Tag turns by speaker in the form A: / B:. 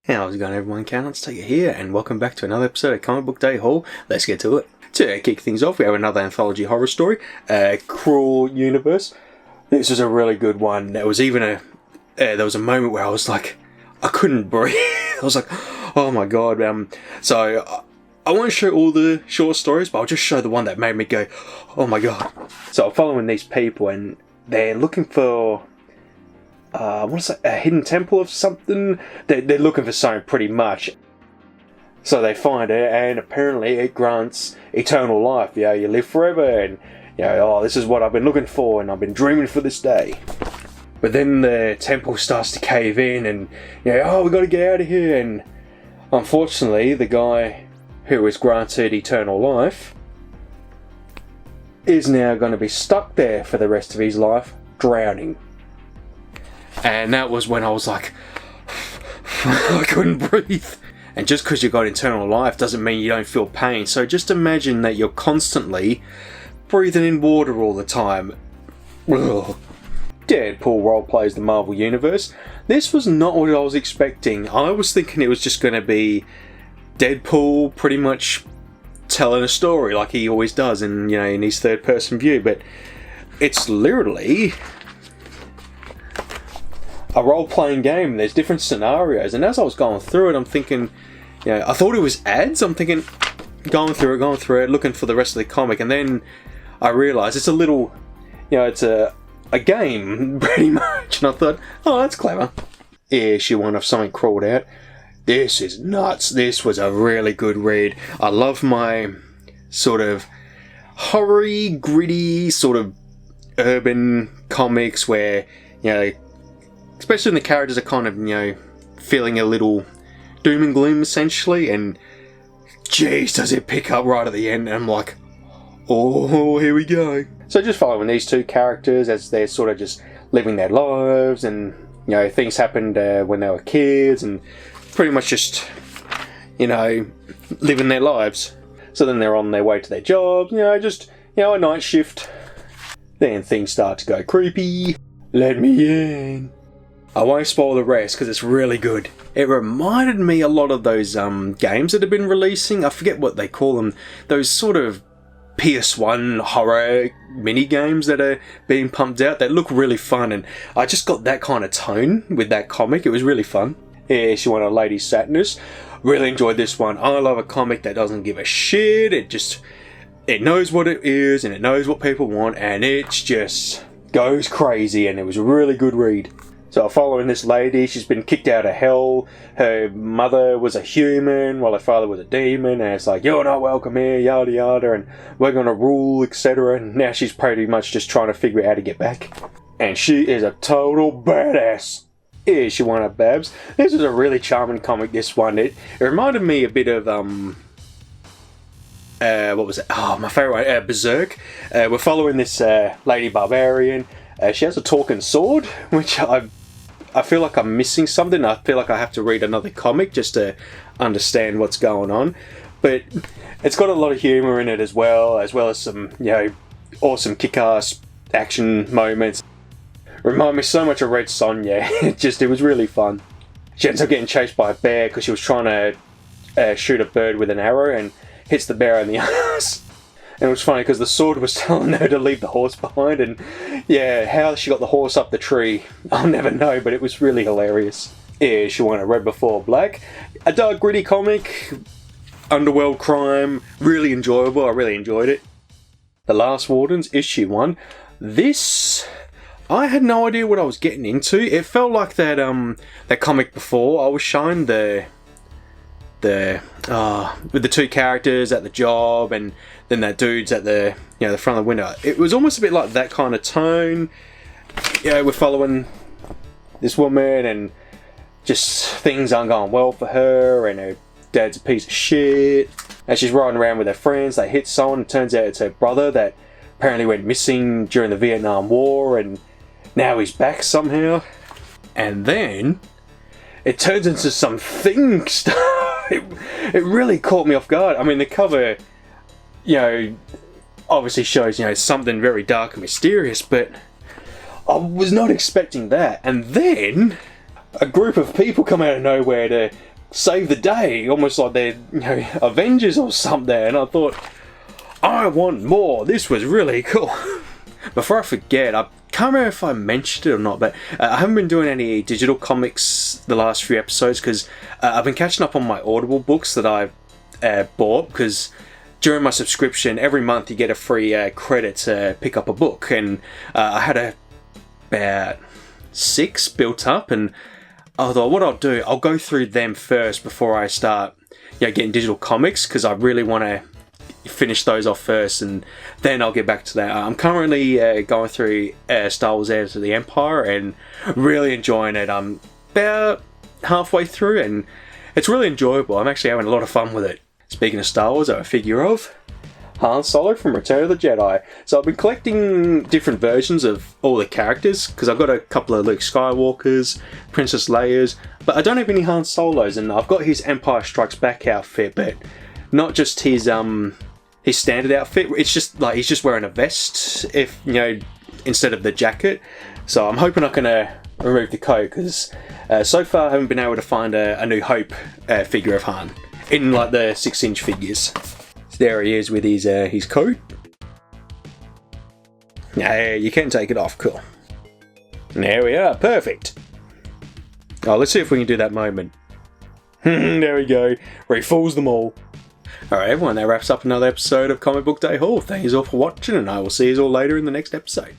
A: How's it going, everyone? Kayne, let's take it here, and welcome back to another episode of Comic Book Day Haul. Let's get to it. To kick things off, we have another anthology horror story, Cruel Universe. This was a really good one. There was even there was a moment where I was like, I couldn't breathe. I was like, oh my god. So I won't show all the short stories, but I'll just show the one that made me go, oh my god. So I'm following these people, and they're looking for I want to say a hidden temple of something. They're looking for something pretty much. So they find it, and apparently it grants eternal life. Yeah, you live forever, and oh, this is what I've been looking for, and I've been dreaming for this day. But then the temple starts to cave in, and oh, we got to get out of here. And unfortunately, the guy who is granted eternal life is now going to be stuck there for the rest of his life, drowning. And that was when I was like, I couldn't breathe. And just because you got eternal life doesn't mean you don't feel pain. So just imagine that you're constantly breathing in water all the time. Ugh. Deadpool roleplays the Marvel Universe. This was not what I was expecting. I was thinking it was just going to be Deadpool pretty much telling a story like he always does in his third-person view. But it's literally a role-playing game. There's different scenarios, and as I was going through it, I'm thinking, I thought it was ads. I'm thinking, going through it, looking for the rest of the comic, and then I realised it's a little, it's a game, pretty much, and I thought, oh, that's clever. Issue 1 of Something Crawled Out. This is nuts. This was a really good read. I love my sort of horror-y, gritty, sort of urban comics where, especially when the characters are kind of, feeling a little doom and gloom, essentially, and jeez, does it pick up right at the end, and I'm like, oh, here we go. So just following these two characters as they're sort of just living their lives, and, things happened when they were kids, and pretty much just, living their lives. So then they're on their way to their jobs, a night shift. Then things start to go creepy. Let me in. I won't spoil the rest because it's really good. It reminded me a lot of those games that have been releasing. I forget what they call them. Those sort of PS1 horror mini games that are being pumped out. They look really fun, and I just got that kind of tone with that comic. It was really fun. Issue 1 of Lady Sadness. Really enjoyed this one. I love a comic that doesn't give a shit. It knows what it is, and it knows what people want, and it just goes crazy, and it was a really good read. So following this lady, she's been kicked out of hell. Her mother was a human while her father was a demon, and it's like, you're not welcome here, yada yada, and we're gonna rule, etc. And now she's pretty much just trying to figure out how to get back. And she is a total badass. Issue 1 of Babs. This was a really charming comic, this one. It reminded me a bit of what was it? Oh, my favourite one, Berserk. We're following this lady barbarian. She has a talking sword, which I feel like I'm missing something. I feel like I have to read another comic just to understand what's going on. But it's got a lot of humour in it as well as some, awesome kick-ass action moments. Remind me so much of Red Sonja. It was really fun. She ends up getting chased by a bear because she was trying to shoot a bird with an arrow and hits the bear in the ass. And it was funny because the sword was telling her to leave the horse behind, and how she got the horse up the tree, I'll never know, but it was really hilarious. She won a Red Before Black. A dark, gritty comic, underworld crime, really enjoyable. I really enjoyed it. The Last Wardens, Issue 1. This, I had no idea what I was getting into. It felt like that comic before. I was shown with the two characters at the job, and then that dude's at the the front of the window. It was almost a bit like that kind of tone. We're following this woman, and just things aren't going well for her, and her dad's a piece of shit. And she's riding around with her friends. They hit someone. It turns out it's her brother that apparently went missing during the Vietnam War, and now he's back somehow. And then it turns into some thing stuff. It really caught me off guard. I mean, the cover, obviously shows, something very dark and mysterious, but I was not expecting that. And then a group of people come out of nowhere to save the day, almost like they're, you know, Avengers or something. And I thought, I want more. This was really cool. Before I forget, I can't remember if I mentioned it or not, but I haven't been doing any digital comics the last few episodes because I've been catching up on my Audible books that I've bought, because during my subscription, every month you get a free credit to pick up a book, and I had about 6 built up, and I thought what I'll do, I'll go through them first before I start, you know, getting digital comics, because I really want to finish those off first, and then I'll get back to that. I'm currently going through Star Wars Heir to the Empire and really enjoying it. I'm about halfway through and it's really enjoyable. I'm actually having a lot of fun with it. Speaking of Star Wars, I have a figure of Han Solo from Return of the Jedi. So I've been collecting different versions of all the characters, because I've got a couple of Luke Skywalkers, Princess Leia's, but I don't have any Han Solos, and I've got his Empire Strikes Back outfit, but not just his standard outfit. It's just like he's just wearing a vest, if you know, instead of the jacket. So I'm hoping I can remove the coat, because so far I haven't been able to find a New Hope figure of Han in like the 6-inch figures. So there he is with his coat. Yeah, you can take it off. Cool. There we are. Perfect. Oh, let's see if we can do that moment. There we go. Where he fools them all. Alright everyone, that wraps up another episode of Comic Book Day Haul. Thank you all for watching, and I will see you all later in the next episode.